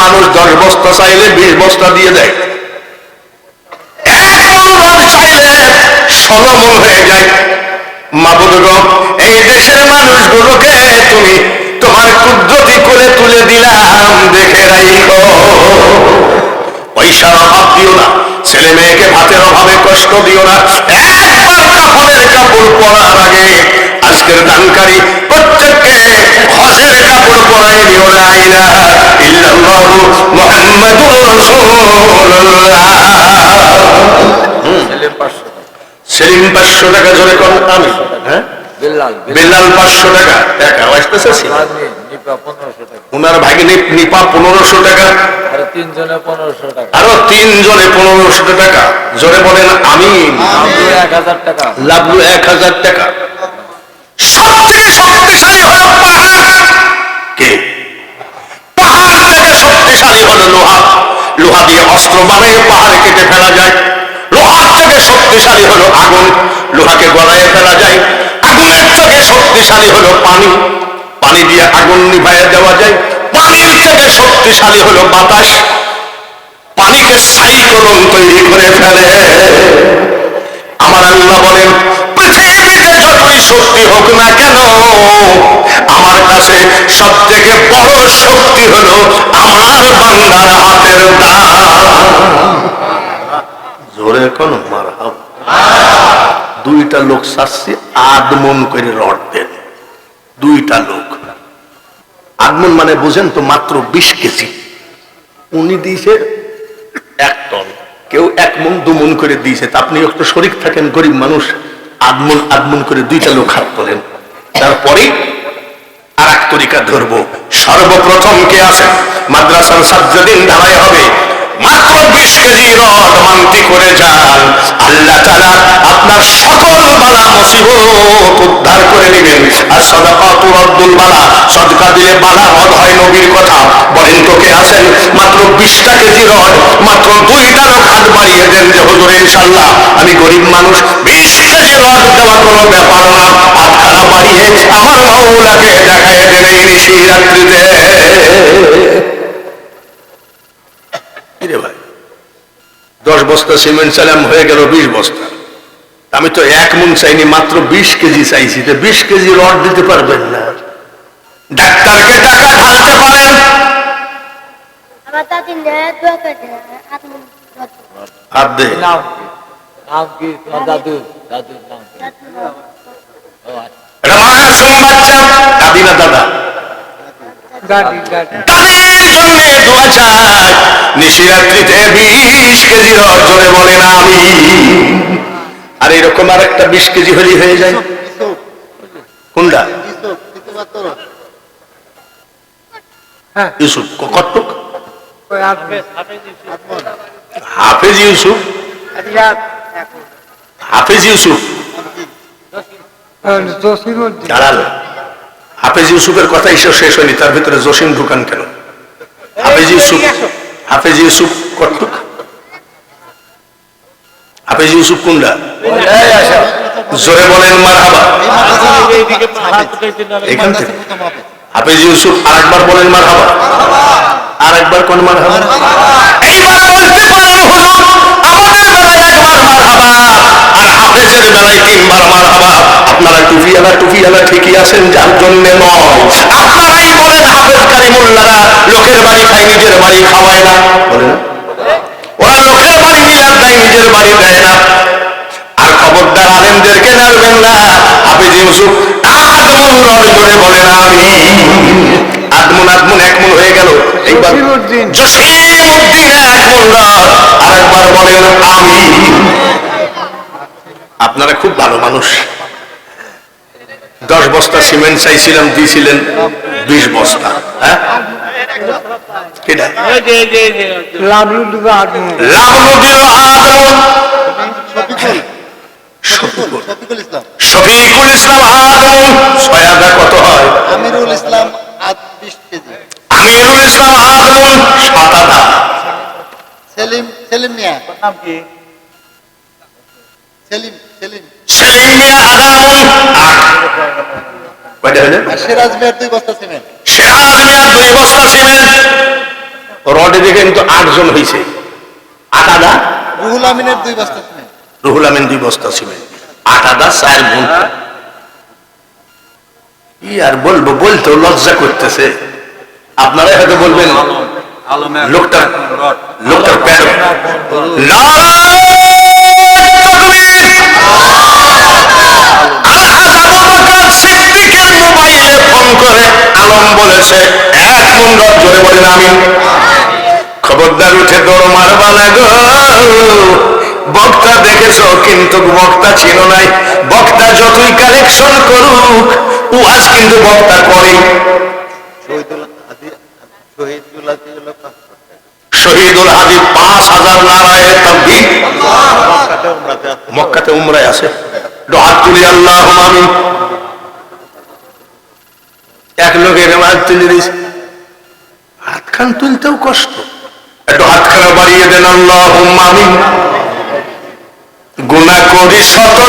মানুষ 10 বস্তা চাইলে 20 বস্তা দিয়ে দেয়, 1 মণ রড চাইলে 16 মণ হয়ে যায়। মাবুদ গো, এই দেশের মানুষগুলোকে তুমি তোমার কুদরতি কোলে তুলে দিলাম, দেখে রাখো। পয়সার অভাব দিও না, ছেলে মেয়েকে ভাতের অভাবে কষ্ট দিও না। একবার কাফনের কাপড় পরার আগে আজকের দানকারী প্রত্যেককে হজের কাপড় পরাই দিও। লা ইলাহা ইল্লাল্লাহু মুহাম্মাদুর রাসূলুল্লাহ। সেলিম 500 টাকা জোরে কোন আমি, হ্যাঁ বেলাল 500 টাকা টাকা আসতেছে। ওনার ভাগিনী নিপা 1500 টাকা, আরো 3 জনে 1500 টাকা। জোরে বলেন আমিন। লাভলু 1000 টাকা। সবথেকে শক্তিশালী হলো পাহাড়। কে? পাহাড় থেকে শক্তিশালী হলো লোহা। লোহা দিয়ে অস্ত্র বানায় পাহাড় কেটে ফেলা যায়। লোহার থেকে শক্তিশালী হলো আগুন, লোহাকে গলায় ফেলা যায়। আগুনের থেকে শক্তিশালী হলো পানি, পানি দিয়ে আগুন নিভাইয়া দেওয়া যায়। পানির থেকে শক্তিশালী হলো বাতাস, পানিকে সাইক্লোন তৈরি করে ফেলে। আমার আল্লাহ বলেন, পৃথিবীতে যতই শক্তি হোক না কেন, আমার কাছে সব থেকে বড় শক্তি হলো আমার বান্দার হাতের দান। জোরে কোন মারহাবা। 2টা লোক চাচ্ছি আদমন করে রড দেন। 2টা লোক আদমন মানে বুঝেন তো, মাত্র 20 কেজি। উনি দিয়েছে 1 টন, কেউ 1 মণ 2 মণ করে দিয়েছে। তা আপনি একটু শরীক থাকেন, গরিব মানুষ, আদমন আদমন করে 2টা লোক হাত তোলেন। তারপরে আর এক তরিকা ধরবো। সর্বপ্রথম কে আছে? মাদ্রাসার সাজ্জাদিন ঢালাই হবে, মাত্র 20 কেজি রড মান্তি করে যান। আল্লাহ তাআলা আপনার সকল বালা মুসিবত উদ্ধার করে নেবেন। আর সাদাকাতু রাদ্দুল বালা, সদকা দিলে বালা রদ হয়, নবীর কথা। বলেন তো কে আছেন? মাত্র 20টা কেজি রড, মাত্র 2টা লোক হাত বাড়িয়ে দেন যে হুজুর ইনশাআল্লাহ আমি গরিব মানুষ, 20 কেজি রড দেওয়া কোনো ব্যাপার না। হাতখানা বাড়িয়ে আমার মাওলাকে দেখায় দেন এই নিশি রাত্রিতে। ভাই 10 বস্তা সিমেন্ট চাইলাম, হয়ে গেল 20 বস্তা। আমি তো 1 মণ চাইনি, মাত্র 20 কেজি চাইছি। 20 কেজি রড দিতে পারবেন না। ডাক্তারকে টাকা ঢালতে পারেন? হাত দে। এটা মাসুম বাচ্চা, দাদি না দাদা? দাদির জন্য দোয়া চাই। নিশিরাত্রিতে 20 কেজি রড, জোরে বলেন আমি। আর এরকম আর একটা 20 কেজি হলেই হয়ে যায়। কোনটা? ইউসুফ কটক, হাফেজ ইউসুফ, হাফেজ ইউসুফ দাঁড়াল। হাফেজ ইউসুফের কথা এসে শেষ হয়নি, তার ভিতরে জসিম ঢুকান কেন? হাফেজ ইউসুফ, হাফেজ ইউসুফ কটক, হাফেজ ইউসুফ কোনটা? জোরে বলেন মারহাবা। এখান থেকে হাফেজ ইউসুফ আরেকবার বলেন মারহাবা, আরেকবার কোন মারহাবা? এইবার বলতে পারেন হুজুর আমাদের বেলায় একবার মারহাবা, আর হাফেজের বেলায় 3বার মারহাবা। আপনারা টুপিওয়ালা ঠিকই আছেন, যার জন্য নয়। আপনারাই বলেন হাফেজ কারিমুল্লাহরা লোকের বাড়ি খায়, নিজের বাড়ি খাওয়ায় না। বলে না, ওরা লোকের বাড়ি মিলাদ দেয়, নিজের বাড়ি দেয় না। আর খবরদার আলেমদেরকে নাড়বেন না। হাফেজ ইউসুফ আদমন রড, জোরে বলেন আমি। আদমন 1 মণ হয়ে গেল। এইবার জসিমউদ্দিন 1 মণ রড, আরেকবার বলেন আমি। আপনারা খুব ভালো মানুষ। 10 বস্তা সিমেন্ট চাইছিলাম, দিয়েছিলেন 20 বস্তা। হ্যাঁ, লাভলু দিল আদমন, শফিকুল ইসলাম আদমন। 6 আদা কত হয়? আমিরুল ইসলাম 20 কেজি, আমিরুল ইসলাম আদমন 7 আদা। সেলিম মিয়া, নাম কি? সেলিম মিয়া আদামন 8। কয়টা হলো? সিরাজ মিয়া 2 বস্তা সিমেন্ট, সিরাজ মিয়া 2 বস্তা সিমেন্ট। রডে দেখে কিন্তু 8 জন হয়েছে। আটাদা রুহুল আমিনের 2 বস্তা সিমেন্ট। রুহুল আমিন 2 বস্তা সিমেন্ট, আটাদা 4 গুণ। কি আর বলবো, বলতেও লজ্জা করতেছে। আপনারা হয়তো বলবেন লোকটা প্যাড মোবাইলে ফোন করে আলম বলেছে 1 মণ রড, জোরে বলেন আমিন। খবরদার উঠে দৌড় মারবা না গো। বক্তা দেখেছ কিন্তু বক্তা ছিল নাই। বক্তা যতই কালেকশন করুক ওয়াজ কিন্তু বক্তা করে। শহীদুল হাদি 5000 নারায়ে তাকবীর। মক্কাতে উমরায় আছে। হাত তুলি আল্লাহুম্মা আমিন। এক লোকের হাত তুলে দিয়েছে, হাতখান তুলতেও কষ্ট। একটু হাতখানা বাড়িয়ে দেন, আল্লাহুম্মা আমিন। গুনাহ করি শত